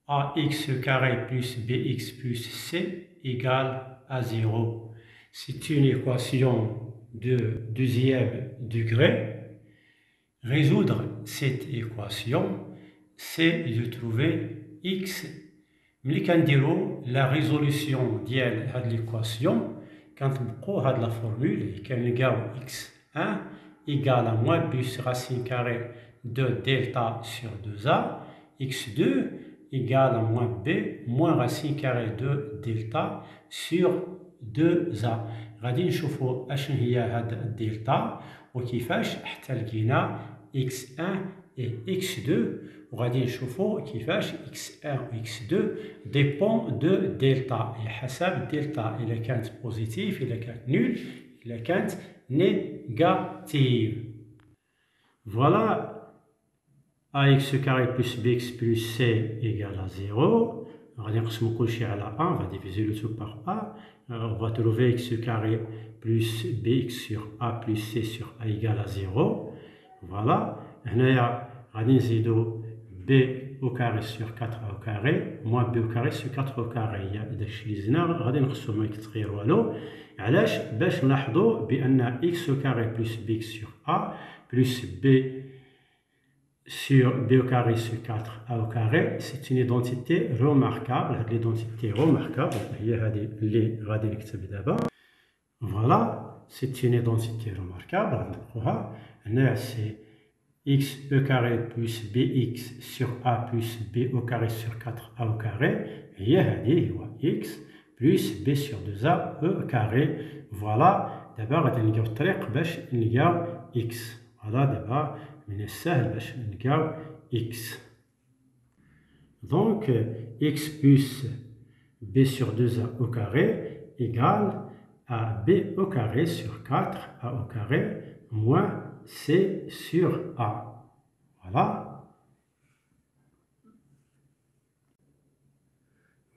ax carré plus bx plus c égale à 0. C'est une équation de deuxième degré. Résoudre cette équation, c'est de trouver x. ملي كنديرو la résolution ديال هاد l'équation كنطبقو هاد la formule كنلقاو x1 égale à moins plus racine carrée de delta sur 2a, x2 égale à moins b moins racine carrée de delta sur 2a. غادي نشوفو اشنو هي هاد الدلتا وكيفاش حتى لقينا x1 et x2 وغادي نشوفو كيفاش x1 و x2 dépend de delta et حسب delta إلا كانت بوزيتيف إلا كانت نول إلا كانت négative. Voilà ax carré plus bx plus c égale à 0. غادي نقسمو كلشي على 1, on va diviser le tout par a. On va trouver x carré plus bx sur a plus c sur a égale à 0. Voilà. هنايا غادي نزيدو b au carré sur 4a au carré moins b au carré sur 4 au carré. هي داكشي اللي زدنا غادي نقصو ما يتغير والو. علاش؟ باش نلاحظو بان x au carré plus bx sur a plus b sur b au carré sur 4a au carré, c'est une identité remarquable. هاد l'identité remarquable هي هادي اللي غادي نكتب دابا. Voilà, c'est une identité remarquable. نطبقوها. هنا c'est x e carré plus bx sur a plus b au carré sur 4a au carré. هي هادي هو x plus b sur 2a e carré. Voilà. دابا غادي نلقاو الطريق باش نلقاو x. Voilà دابا من السهل باش نلقاو x. Donc x plus b sur 2a au carré égale à b au carré sur 4a au carré moins c sur a. Voilà.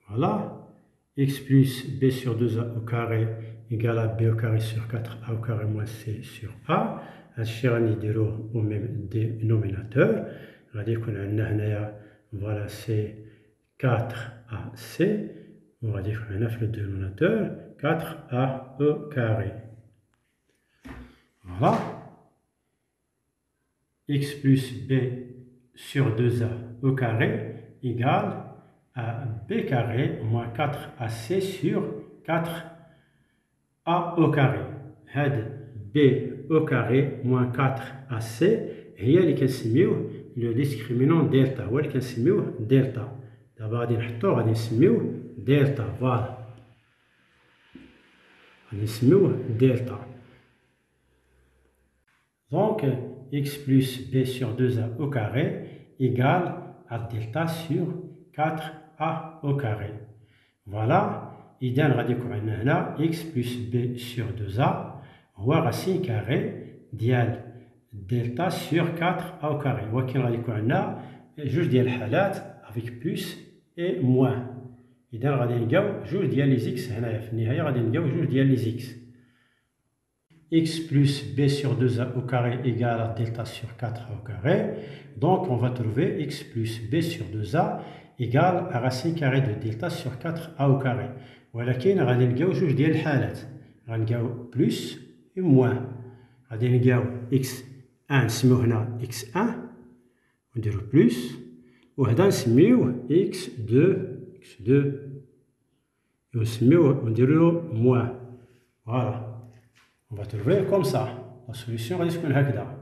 Voilà. X plus b sur 2a au carré égale à b au carré sur 4a au carré moins c sur a. هادشي غنديروه au même dénominateur. غادي يكون عندنا هنايا فوالا سي 4ac وغادي يكون هنا في le dénominateur 4a au carré. Voilà. X plus b sur 2a au carré égale à b carré moins 4ac sur 4a au carré. هاد b au carré moins 4ac هي اللي كنسميوه لو ديسكريمينون دلتا، هو اللي كنسميوه دلتا. دابا غادي نحطوه غادي نسميوه دلتا. فوالا غادي نسميوه دلتا. Donc x plus b sur 2a au carré égale à delta sur 4a au carré. Voilà. إذا غادي يكون عندنا هنا x plus b sur 2a هو راسين كاري ديال دلتا سور 4 او كاري. ولكن غادي يكون عندنا جوج ديال الحالات افيك بلس اي موان. اذا غادي نلقاو جوج ديال لي زيكس هنايا في النهايه غادي نلقاو جوج ديال لي زيكس. x plus b sur 2a au carré égale à delta sur 4a au carré. Donc on va trouver x plus b sur 2a égale à racine carrée de delta sur 4a au carré. ولكن غادي نلقاو جوج ديال الحالات، غنلقاو بلس و موان. غادي نلقاو x1 نسميوه هنا x1 ونديرو بلس، وهذا نسميوه x2 ونسميوه ونديرو موان. فوالا on va trouver comme ça. La solution غادي تكون هكذا.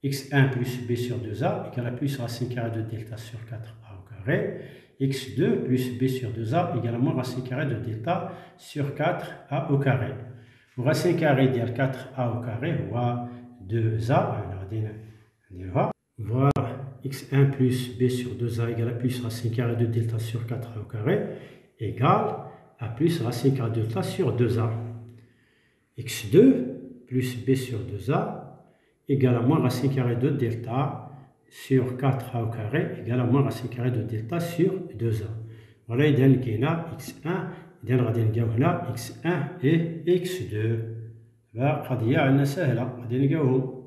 x1 plus b sur 2a égale à plus racine carrée de delta sur 4a au carré. x2 plus b sur 2a égale à moins racine carrée de delta sur 4a au carré. Racine carrée ديال 4a au carré هو 2a. غادي نديروها. Voilà. x1 plus b sur 2a égale à plus racine carrée de delta sur 4a au carré égale à plus racine carrée de delta sur 2a. x2 plus b sur 2a égale à moins racine carrée de delta sur 4a au carré égale à moins racine carrée de delta sur 2a. Voilà, إذا لقينا x1. إذا غادي نلقاو هنا x1 et x2. قضية عندنا سهلة غادي نلقاوهم.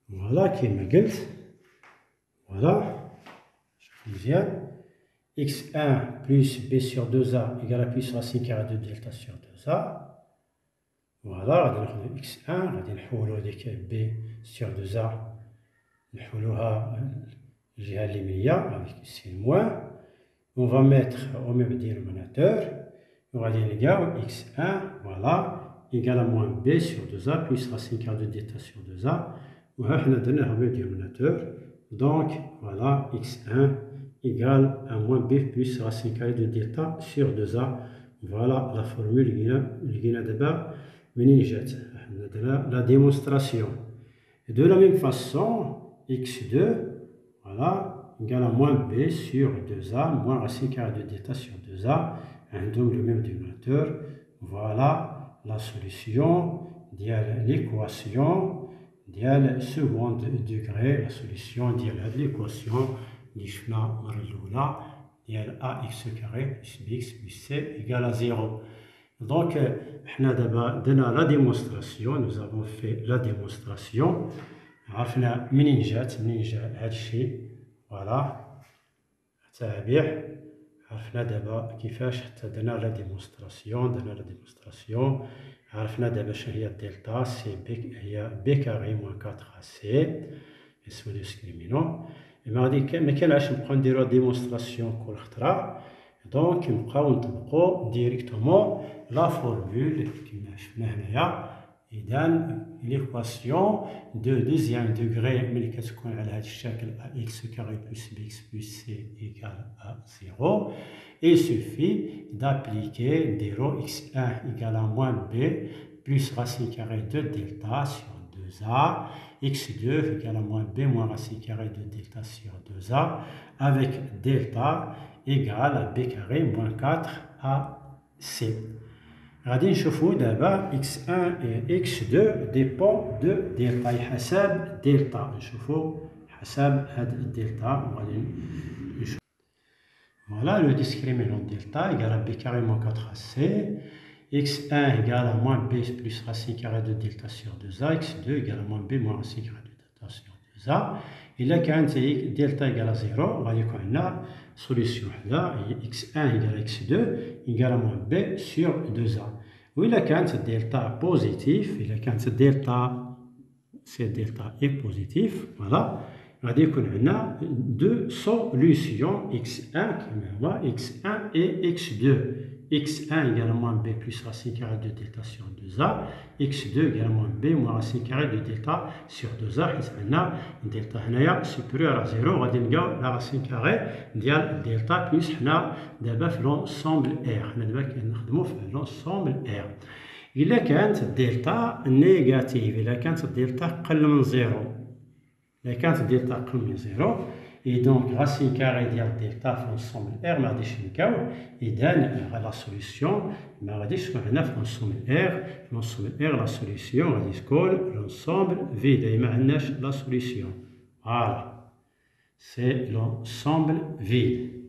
فوالا كيما قلت. فوالا Deuxième. x1 plus b sur 2a égale à plus racine carrée de delta sur 2a. Voilà, غادي ناخذ x1 غادي نحولو هذيك b sur 2a نحولوها الجهة اليمينية avec ici le moins. On va mettre au même dénominateur. On va dire x1, voilà, égal à moins b sur 2a plus racine carrée de delta sur 2a. On va donner le même dénominateur. Donc, voilà, x1 égale à moins b plus racine carrée de delta sur 2a. Voilà la formule qui est d'abord la démonstration. Et de la même façon, x2, voilà, égale à moins b sur 2a moins racine carrée de delta sur 2a. Donc le même dénominateur. Voilà la solution de l'équation de second degré, la solution de l'équation اللي شفنا المرة الأولى ديال ax carré plus bx plus c égale à 0. Donc, nous avons fait la démonstration. عرفنا منين جات هاد الشيء. فوالا التابع. عرفنا دابا كيفاش حتى درنا لا ديمونستراسيون. عرفنا دابا شنو هي الدلتا سي بي هي بي كاري موان 4 سي اسمو ديسكريمينون. ما كاينش نبقاو نديرو ديمونستراسيون كل خطره. دونك نبقاو نطبقو ديريكتومون لا فورمول كيما شفنا هنايا. إذا l'équation de deuxième degré ملي كتكون على هذا الشكل ax carré plus bx plus c égale à 0. Il suffit d'appliquer 0x1 égale à moins b plus racine carrée de delta sur 2a, x2 égale à moins b moins racine carrée de delta sur 2a, avec delta égale à b carré moins 4a c. غادي نشوفو دابا x1 et x2 dépend de delta حسب delta. نشوفو حسب هاد الدلتا وغادي نشوفو. Voilà le discriminant delta égale à b carré moins 4ac. x1 égale à moins b plus racine carrée de delta sur 2a. x2 égale à moins b moins racine carrée de delta sur 2a. إلا كانت delta égale à 0 غادي يكون عندنا solution وحدة هي x1 égale à x2 égale à moins b sur 2a. وإلا كانت delta positif إلا كانت delta c'est delta est positif voilà غادي يكون عندنا deux solutions x1 كما هو x1 et x2. x1 égale à moins b plus racine carrée de delta sur 2a. x2 égale à moins b moins racine carrée de delta sur 2a. حيت عندنا delta هنايا supérieur à 0 غادي نلقاو la racine carrée ديال delta plus حنا دابا في l'ensemble R. حنا دابا كنخدمو في l'ensemble R. إلا كانت delta négative إلا كانت delta قل من 0 إلا كانت delta قل من 0 et donc racine carrée ديال delta في l'ensemble R ما غاديش نلقاو. إذا لا سوليسيون ما غاديش تكون عندنا في l'ensemble R. في l'ensemble R لا سوليسيون غادي تكون l'ensemble vide أي ما عندناش لا سوليسيون. فوالا سي l'ensemble vide.